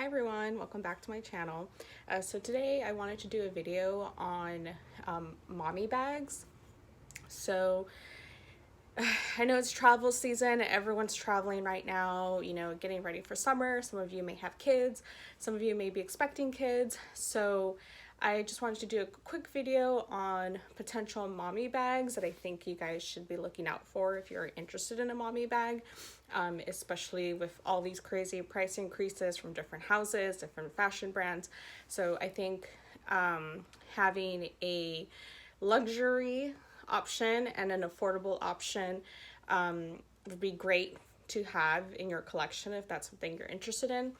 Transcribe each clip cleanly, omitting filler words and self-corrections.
Hi everyone, welcome back to my channel. So today I wanted to do a video on mommy bags. So I know it's travel season, everyone's traveling right now, you know, getting ready for summer. Some of you may have kids, some of you may be expecting kids. So I just wanted to do a quick video on potential mommy bags that I think you guys should be looking out for if you're interested in a mommy bag, especially with all these crazy price increases from different houses, different fashion brands. So I think having a luxury option and an affordable option would be great to have in your collection if that's something you're interested in.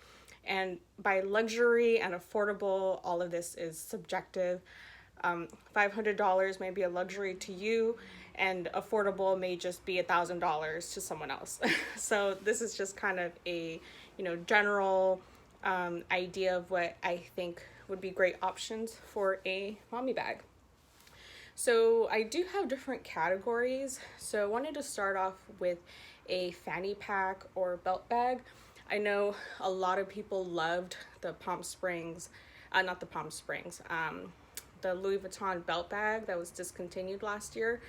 And by luxury and affordable, all of this is subjective. $500 may be a luxury to you, and affordable may just be $1,000 to someone else. So this is just kind of a, you know, general idea of what I think would be great options for a mommy bag. So I do have different categories. So I wanted to start off with a fanny pack or belt bag. I know a lot of people loved the Palm Springs, not the Palm Springs, the Louis Vuitton belt bag that was discontinued last year.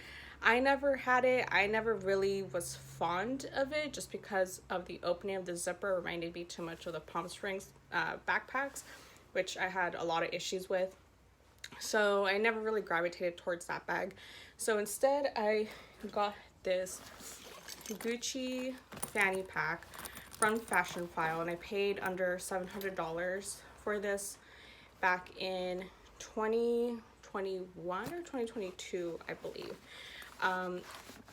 I never had it. I never really was fond of it just because of the opening of the zipper reminded me too much of the Palm Springs backpacks, which I had a lot of issues with. So I never really gravitated towards that bag. So instead I got this Gucci fanny pack from Fashionphile, and I paid under $700 for this back in 2021 or 2022, I believe.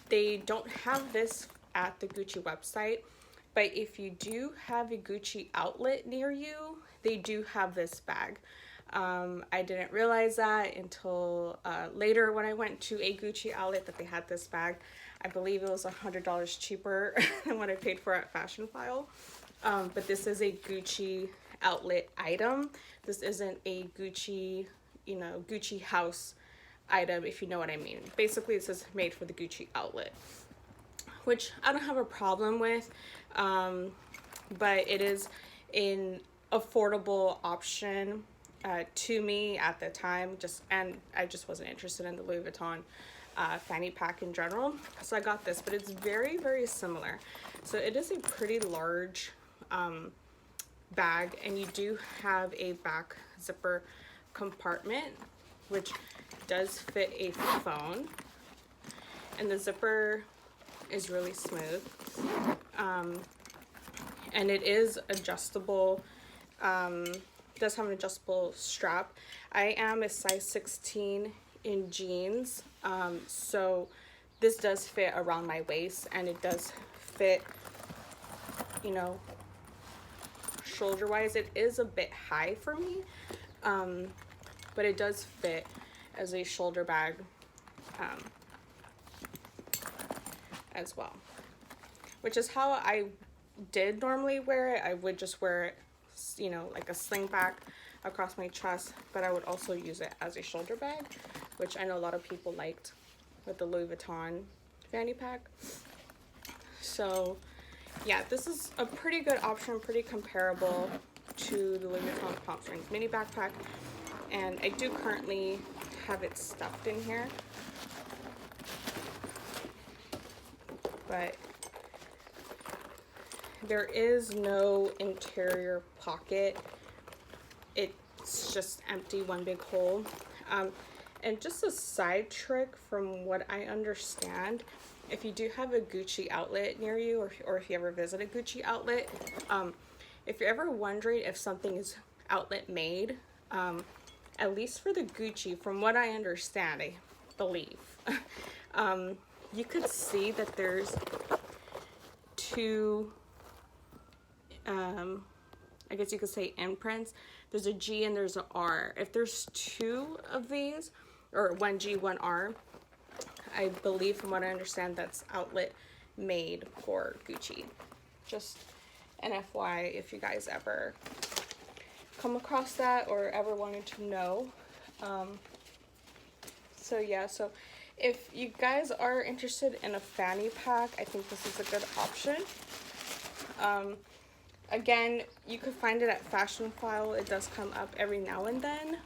They don't have this at the Gucci website, but if you do have a Gucci outlet near you, they do have this bag. I didn't realize that until later when I went to a Gucci outlet that they had this bag. I believe it was $100 cheaper than what I paid for at Fashionphile. But this is a Gucci outlet item. This isn't a Gucci, you know, Gucci house item, if you know what I mean. Basically, it says made for the Gucci outlet, which I don't have a problem with, but it is an affordable option to me at the time, and I just wasn't interested in the Louis Vuitton fanny pack in general, so I got this. But it's very, very similar. So it is a pretty large bag, and you do have a back zipper compartment which does fit a phone, and the zipper is really smooth, and it is adjustable. Does have an adjustable strap. I am a size 16 in jeans, so this does fit around my waist, and it does fit, you know, shoulder wise. It is a bit high for me, but it does fit as a shoulder bag as well, which is how I did normally wear it. I would just wear it, you know, like a sling back across my chest, but I would also use it as a shoulder bag, which I know a lot of people liked with the Louis Vuitton fanny pack. So yeah, this is a pretty good option, pretty comparable to the Louis Vuitton Palm Springs mini backpack, and I do currently have it stuffed in here, but there is no interior pocket. It's just empty, one big hole. And just a side trick, from what I understand, if you do have a Gucci outlet near you, or if you ever visit a Gucci outlet, if you're ever wondering if something is outlet made, at least for the Gucci, from what I understand, I believe, you could see that there's two, I guess you could say imprints. There's a G and there's an R. If there's two of these, or one G, one R, I believe, from what I understand, that's outlet made for Gucci. Just an FYI if you guys ever come across that or ever wanted to know. So yeah, so if you guys are interested in a fanny pack, I think this is a good option. Again, you could find it at Fashionphile. It does come up every now and then,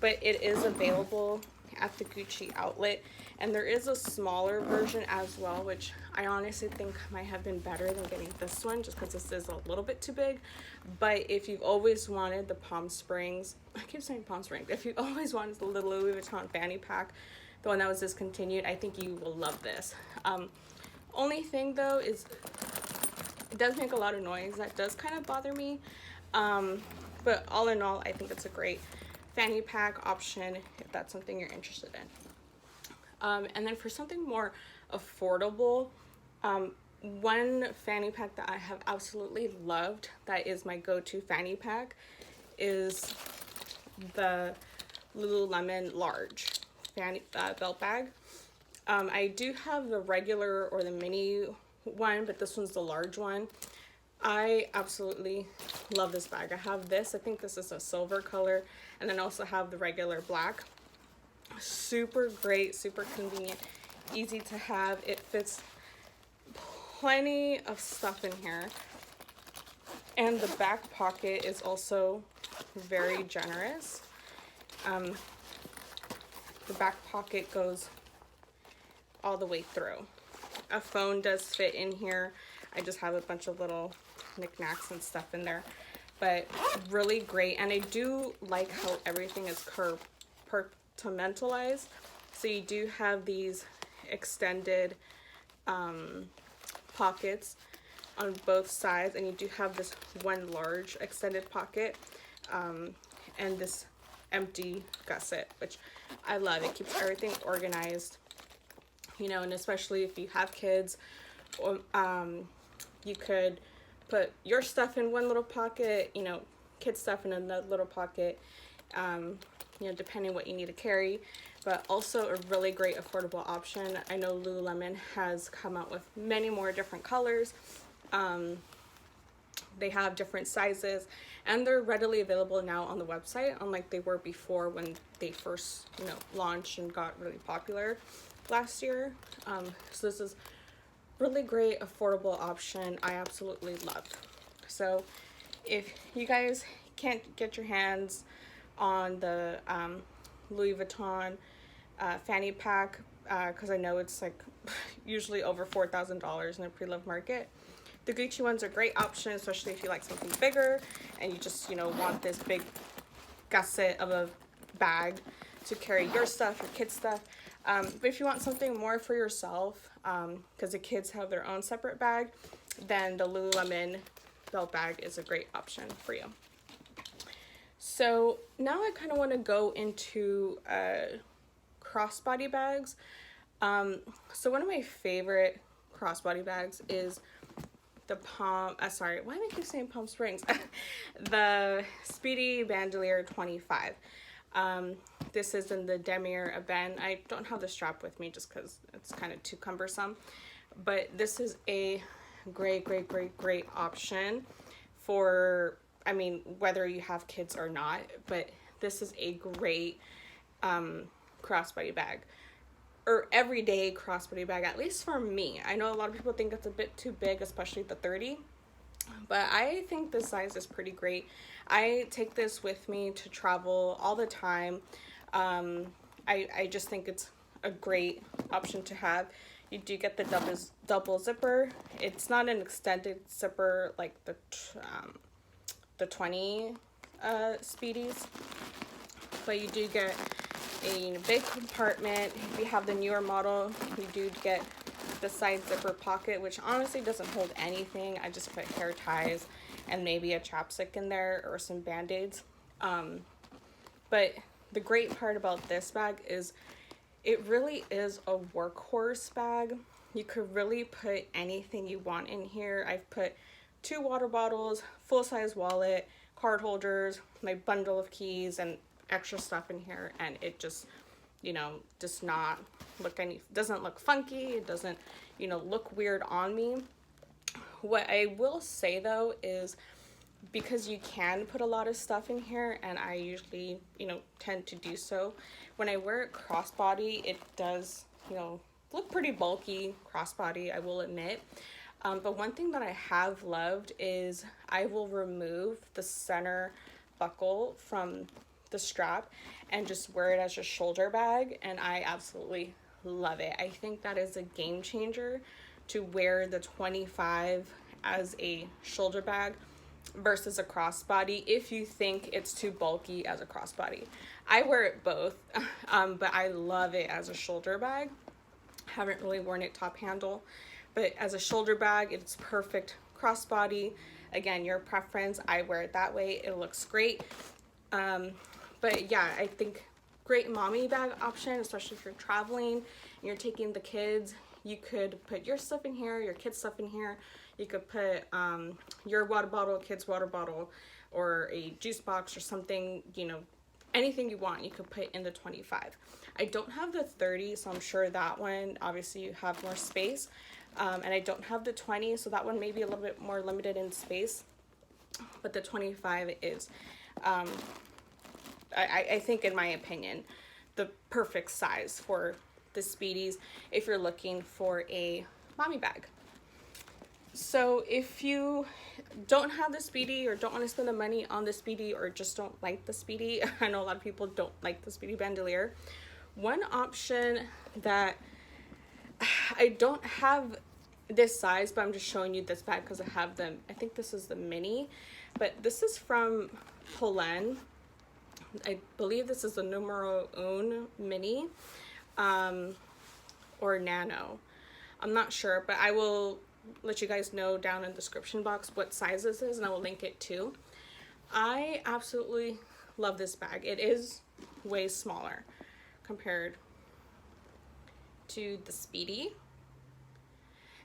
but it is available at the Gucci outlet. And there is a smaller version as well, which I honestly think might have been better than getting this one, just because this is a little bit too big. But if you've always wanted the Palm Springs, I keep saying Palm Springs, if you've always wanted the little Louis Vuitton fanny pack, the one that was discontinued, I think you will love this. Only thing though is it does make a lot of noise. That does kind of bother me. But all in all, I think it's a great fanny pack option if that's something you're interested in. And then for something more affordable, one fanny pack that I have absolutely loved, that is my go-to fanny pack, is the Lululemon large fanny belt bag. I do have the regular or the mini one, but this one's the large one. I absolutely love this bag. I have this, I think this is a silver color, and then also have the regular black. Super great, super convenient, easy to have. It fits plenty of stuff in here, and the back pocket is also very generous. The back pocket goes all the way through. A phone does fit in here. I just have a bunch of little knickknacks and stuff in there, but really great. And I do like how everything is compartmentalized. So you do have these extended pockets on both sides, and you do have this one large extended pocket and this empty gusset, which I love. It keeps everything organized, you know, and especially if you have kids, or you could put your stuff in one little pocket, you know, kids stuff in another little pocket, you know, depending what you need to carry. But also a really great affordable option. I know Lululemon has come out with many more different colors. They have different sizes, and they're readily available now on the website, unlike they were before when they first, you know, launched and got really popular last year. So this is really great affordable option. I absolutely love. So if you guys can't get your hands on the Louis Vuitton fanny pack, because I know it's like usually over $4,000 in the pre-loved market, the Gucci one's a great option, especially if you like something bigger and you just, you know, want this big gusset of a bag to carry your stuff, your kids' stuff. But if you want something more for yourself, because the kids have their own separate bag, then the Lululemon belt bag is a great option for you. So now I kind of want to go into crossbody bags. So one of my favorite crossbody bags is the sorry, why am I keep saying Palm Springs? The Speedy Bandolier 25. This is in the Damier Ebene. I don't have the strap with me just because it's kind of too cumbersome, but this is a great option for, I mean, whether you have kids or not, but this is a great crossbody bag, or everyday crossbody bag, at least for me. I know a lot of people think it's a bit too big, especially the 30, but I think this size is pretty great. I take this with me to travel all the time. I just think it's a great option to have. You do get the double zipper. It's not an extended zipper like the 20 Speedies, but you do get a big compartment. If you have the newer model, you do get the side zipper pocket, which honestly doesn't hold anything. I just put hair ties and maybe a chapstick in there or some band-aids. But the great part about this bag is it really is a workhorse bag. You could really put anything you want in here. I've put 2 water bottles, full-size wallet, card holders, my bundle of keys, and extra stuff in here, and it just, you know, does not look doesn't look funky. It doesn't, you know, look weird on me. What I will say though is, because you can put a lot of stuff in here, and I usually, you know, tend to do so, when I wear it crossbody, it does, you know, look pretty bulky crossbody, I will admit. But one thing that I have loved is I will remove the center buckle from the strap and just wear it as a shoulder bag, and I absolutely love it. I think that is a game changer to wear the 25 as a shoulder bag versus a crossbody if you think it's too bulky as a crossbody. I wear it both, but I love it as a shoulder bag. Haven't really worn it top handle, but as a shoulder bag, it's perfect crossbody. Again, your preference. I wear it that way. It looks great. But yeah, I think great mommy bag option, especially if you're traveling and you're taking the kids. You could put your stuff in here, your kids' stuff in here. You could put your water bottle, kids' water bottle, or a juice box or something, you know, anything you want, you could put in the 25. I don't have the 30, so I'm sure that one, obviously you have more space. And I don't have the 20, so that one may be a little bit more limited in space. But the 25 is, I think, in my opinion, the perfect size for the Speedies if you're looking for a mommy bag. So if you don't have the Speedy or don't want to spend the money on the Speedy or just don't like the Speedy, I know a lot of people don't like the Speedy Bandolier. One option that I don't have this size, but I'm just showing you this bag because I have them. I think this is the mini, but this is from Polène. I believe this is the numero un mini, or nano. I'm not sure, but I will let you guys know down in the description box what size this is, and I will link it too. I absolutely love this bag. It is way smaller compared to the Speedy.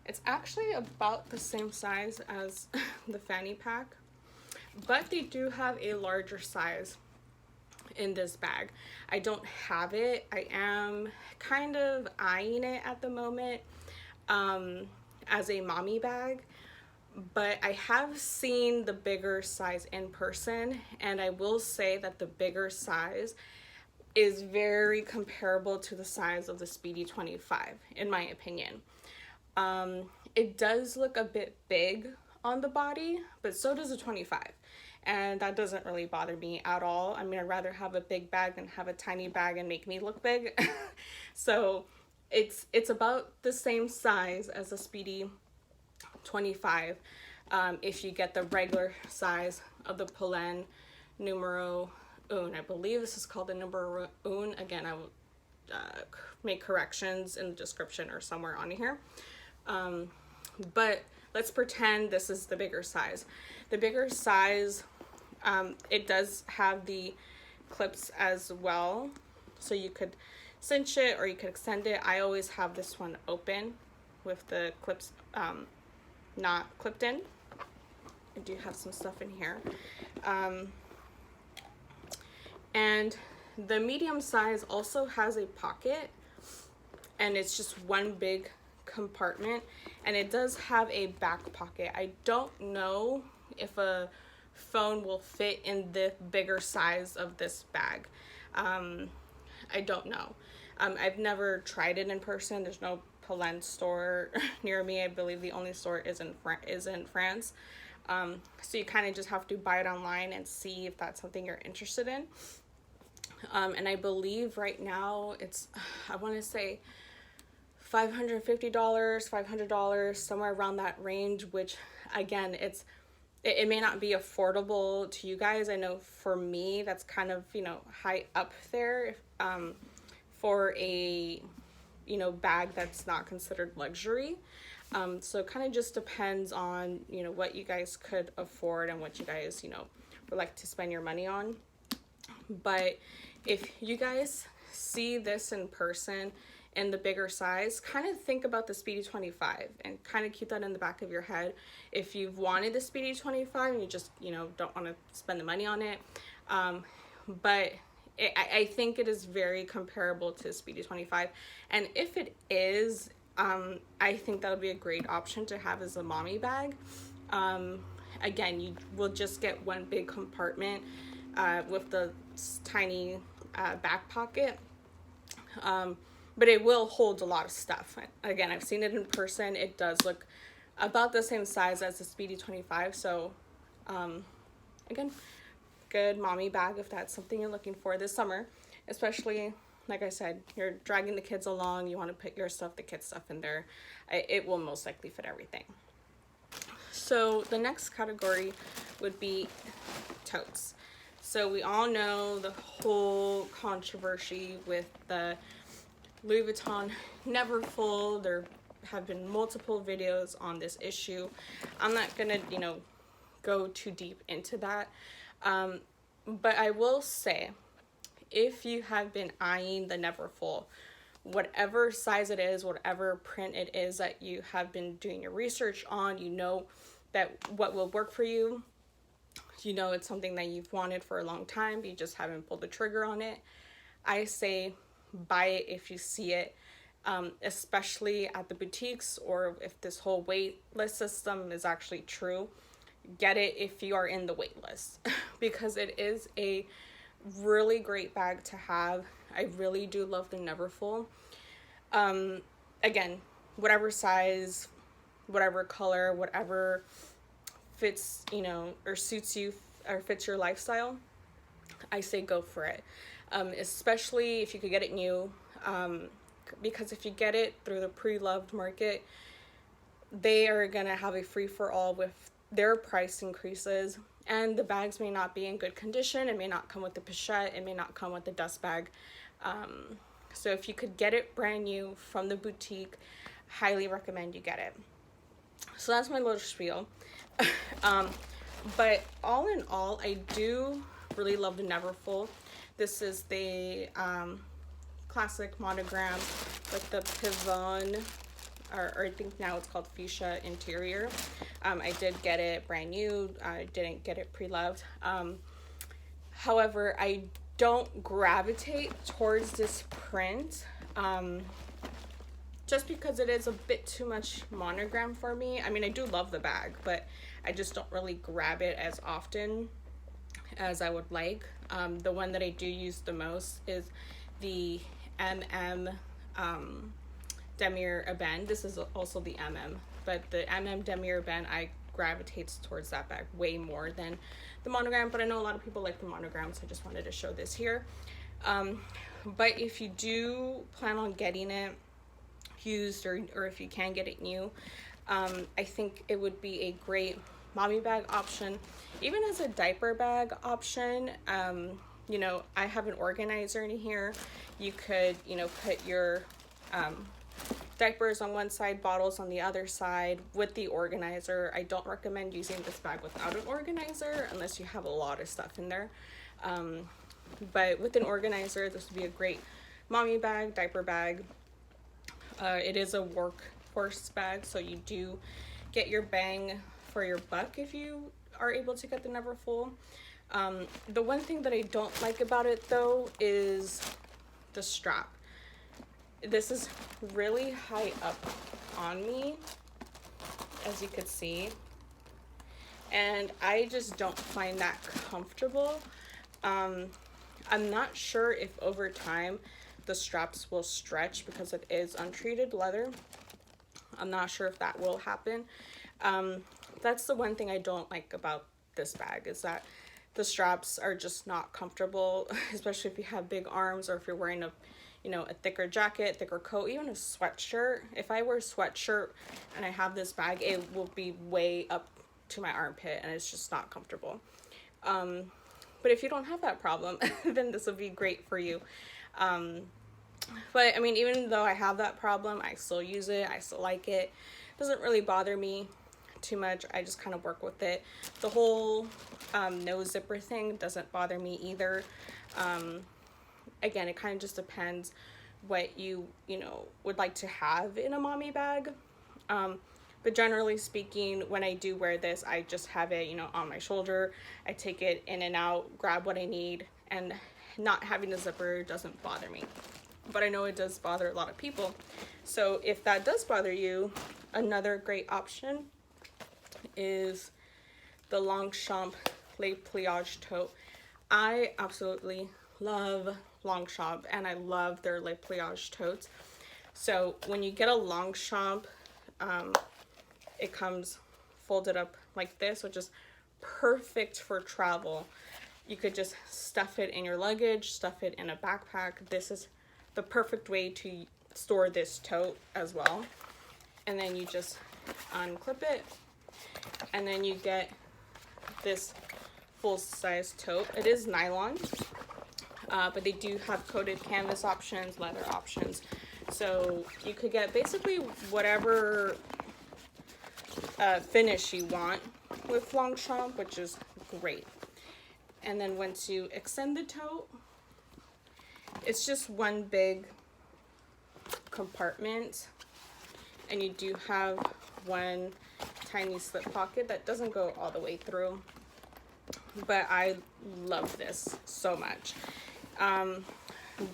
It's actually about the same size as the fanny pack, but they do have a larger size in this bag. I don't have it. I am kind of eyeing it at the moment as a mommy bag, but I have seen the bigger size in person, and I will say that the bigger size is very comparable to the size of the Speedy 25, in my opinion. It does look a bit big on the body, but so does a 25. And that doesn't really bother me at all. I mean, I'd rather have a big bag than have a tiny bag and make me look big. So it's about the same size as a Speedy 25. If you get the regular size of the Polène numero un. I believe this is called the numero un. Again, I will make corrections in the description or somewhere on here. But let's pretend this is the bigger size. The bigger size, it does have the clips as well, so you could cinch it or you could extend it. I always have this one open with the clips not clipped in. I do have some stuff in here. And the medium size also has a pocket, and it's just one big compartment, and it does have a back pocket. I don't know if a phone will fit in the bigger size of this bag. I don't know. I've never tried it in person. There's no Polène store near me. I believe the only store is in France. So you kind of just have to buy it online and see if that's something you're interested in. And I believe right now it's, I want to say $550, $500, somewhere around that range, which again, it may not be affordable to you guys. I know for me, that's kind of, you know, high up there, for a, you know, bag that's not considered luxury. So it kind of just depends on, you know, what you guys could afford and what you guys, you know, would like to spend your money on. But if you guys see this in person in the bigger size, kind of think about the Speedy 25 and kind of keep that in the back of your head. If you've wanted the Speedy 25 and you just, you know, don't want to spend the money on it, but I think it is very comparable to Speedy 25. And if it is, I think that would be a great option to have as a mommy bag. Again, you will just get one big compartment with the tiny back pocket, but it will hold a lot of stuff. Again, I've seen it in person. It does look about the same size as the Speedy 25. So again, good mommy bag if that's something you're looking for this summer, especially like I said, you're dragging the kids along, you want to put your stuff, the kids stuff in there. It will most likely fit everything. So the next category would be totes. So we all know the whole controversy with the Louis Vuitton Neverfull. There have been multiple videos on this issue. I'm not gonna, go too deep into that. But I will say, if you have been eyeing the Neverfull, whatever size it is, whatever print it is that you have been doing your research on, you know that what will work for you, you know it's something that you've wanted for a long time, but you just haven't pulled the trigger on it, I say buy it if you see it, especially at the boutiques, or if this whole wait list system is actually true, get it if you are in the wait list because it is a really great bag to have. I really do love the Neverfull. Again, whatever size, whatever color, whatever fits, or suits you or fits your lifestyle, I say go for it. Especially if you could get it new, because if you get it through the pre-loved market, they are gonna have a free-for-all with their price increases, and the bags may not be in good condition. It may not come with the pochette, it may not come with the dust bag. So if you could get it brand new from the boutique, highly recommend you get it. So that's my little spiel. But all in all, I do really love the Neverfull. This is the classic monogram with the Pavone, or I think now it's called Fuchsia interior. I did get it brand new. I didn't get it pre-loved. However, I don't gravitate towards this print just because it is a bit too much monogram for me. I mean, I do love the bag, but I just don't really grab it as often as I would like. The one that I do use the most is the MM Damier Ebene. This is also the MM, but the MM Damier Ebene, I gravitates towards that bag way more than the monogram, but I know a lot of people like the monogram, so I just wanted to show this here. But if you do plan on getting it used, or if you can get it new, I think it would be a great mommy bag option, even as a diaper bag option. I have an organizer in here. You could, put your diapers on one side, bottles on the other side with the organizer. I don't recommend using this bag without an organizer unless you have a lot of stuff in there. But with an organizer, this would be a great mommy bag, diaper bag. It is a workhorse bag, so you do get your bang for your buck if you are able to get the Neverfull. The one thing that I don't like about it though is the strap. This is really high up on me, as you could see, and I just don't find that comfortable. I'm not sure if over time the straps will stretch because it is untreated leather. I'm not sure if that will happen. That's the one thing I don't like about this bag, is that the straps are just not comfortable, especially if you have big arms, or if you're wearing a thicker jacket, thicker coat, even a sweatshirt. If I wear a sweatshirt and I have this bag, it will be way up to my armpit and it's just not comfortable. But if you don't have that problem, then this will be great for you. But I mean, even though I have that problem, I still use it. I still like it. It doesn't really bother me too much. I just kind of work with it. The whole nose zipper thing doesn't bother me either. Again, it kind of just depends what you would like to have in a mommy bag. But generally speaking, when I do wear this, I just have it, on my shoulder. I take it in and out, grab what I need, and not having a zipper doesn't bother me. But I know it does bother a lot of people. So if that does bother you, another great option is the Longchamp Le Pliage tote. I absolutely love Longchamp, and I love their Le Pliage totes. So when you get a Longchamp, it comes folded up like this, which is perfect for travel. You could just stuff it in your luggage, stuff it in a backpack. This is the perfect way to store this tote as well. And then you just unclip it, and then you get this full-size tote. It is nylon, but they do have coated canvas options, leather options. So you could get basically whatever finish you want with Longchamp, which is great. And then once you extend the tote, it's just one big compartment, and you do have one tiny slip pocket that doesn't go all the way through, but I love this so much.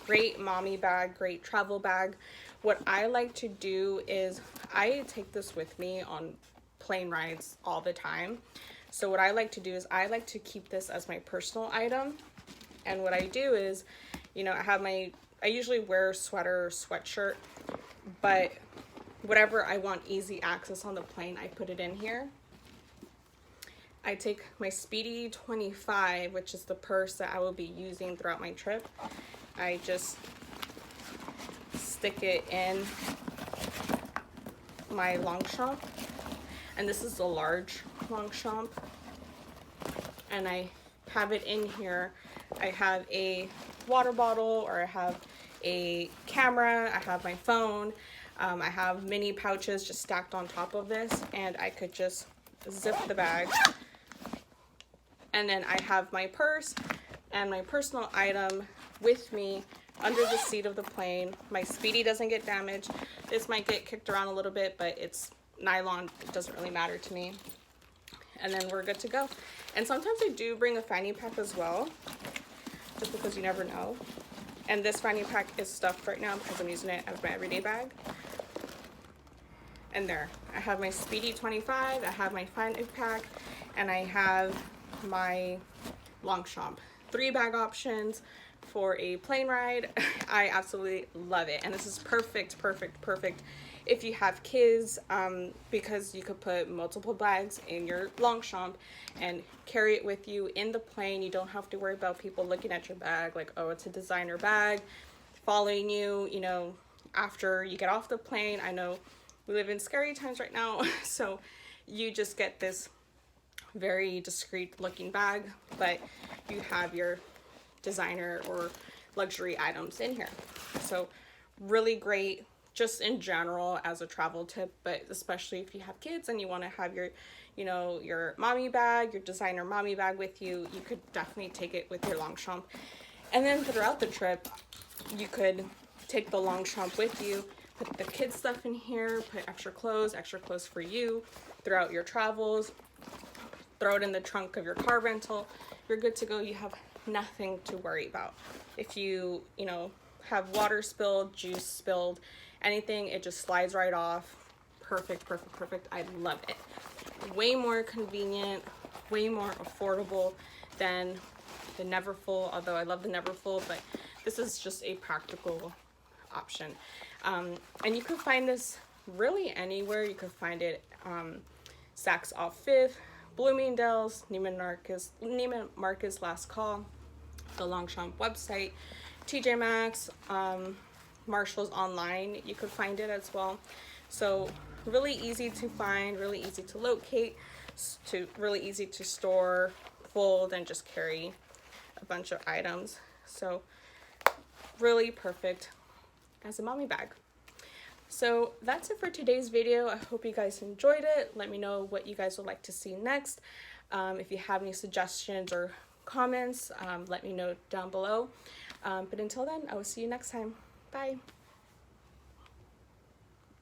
Great mommy bag, great travel bag. What I like to do is I take this with me on plane rides all the time. So what I like to do is I like to keep this as my personal item. And what I do is, you know, I usually wear a sweater or sweatshirt, but whatever I want easy access on the plane, I put it in here. I take my Speedy 25, which is the purse that I will be using throughout my trip. I just stick it in my Longchamp, and this is the large Longchamp, and I have it in here. I have a water bottle, or I have a camera, I have my phone, I have mini pouches just stacked on top of this, and I could just zip the bag. And then I have my purse and my personal item with me under the seat of the plane. My Speedy doesn't get damaged. This might get kicked around a little bit, but it's nylon. It doesn't really matter to me. And then we're good to go. And sometimes I do bring a fanny pack as well, just because you never know. And this fanny pack is stuffed right now because I'm using it as my everyday bag. And there, I have my Speedy 25, I have my fanny pack, and I have my Longchamp. 3 bag options for a plane ride. I absolutely love it, and this is perfect if you have kids, because you could put multiple bags in your Longchamp and carry it with you in the plane. You don't have to worry about people looking at your bag like, oh, it's a designer bag, following you, you know, after you get off the plane. I know we live in scary times right now, so you just get this very discreet looking bag, but you have your designer or luxury items in here. So really great just in general as a travel tip, but especially if you have kids and you want to have your, you know, your mommy bag, your designer mommy bag with you, you could definitely take it with your Longchamp. And then throughout the trip, you could take the Longchamp with you, put the kids stuff in here, put extra clothes for you throughout your travels, throw it in the trunk of your car rental. You're good to go. You have nothing to worry about. If you know, have water spilled, juice spilled, anything, it just slides right off. Perfect. I love it. Way more convenient, way more affordable than the Neverfull, although I love the Neverfull, but this is just a practical option. And you can find this really anywhere. You can find it Saks Off 5th, Bloomingdale's, Neiman Marcus Last Call, the Longchamp website, TJ Maxx, Marshall's online, you could find it as well. So really easy to find, really easy to locate, really easy to store, fold, and just carry a bunch of items. So really perfect as a mommy bag. So that's it for today's video. I hope you guys enjoyed it. Let me know what you guys would like to see next. If you have any suggestions or comments, let me know down below. But until then, I will see you next time. Bye.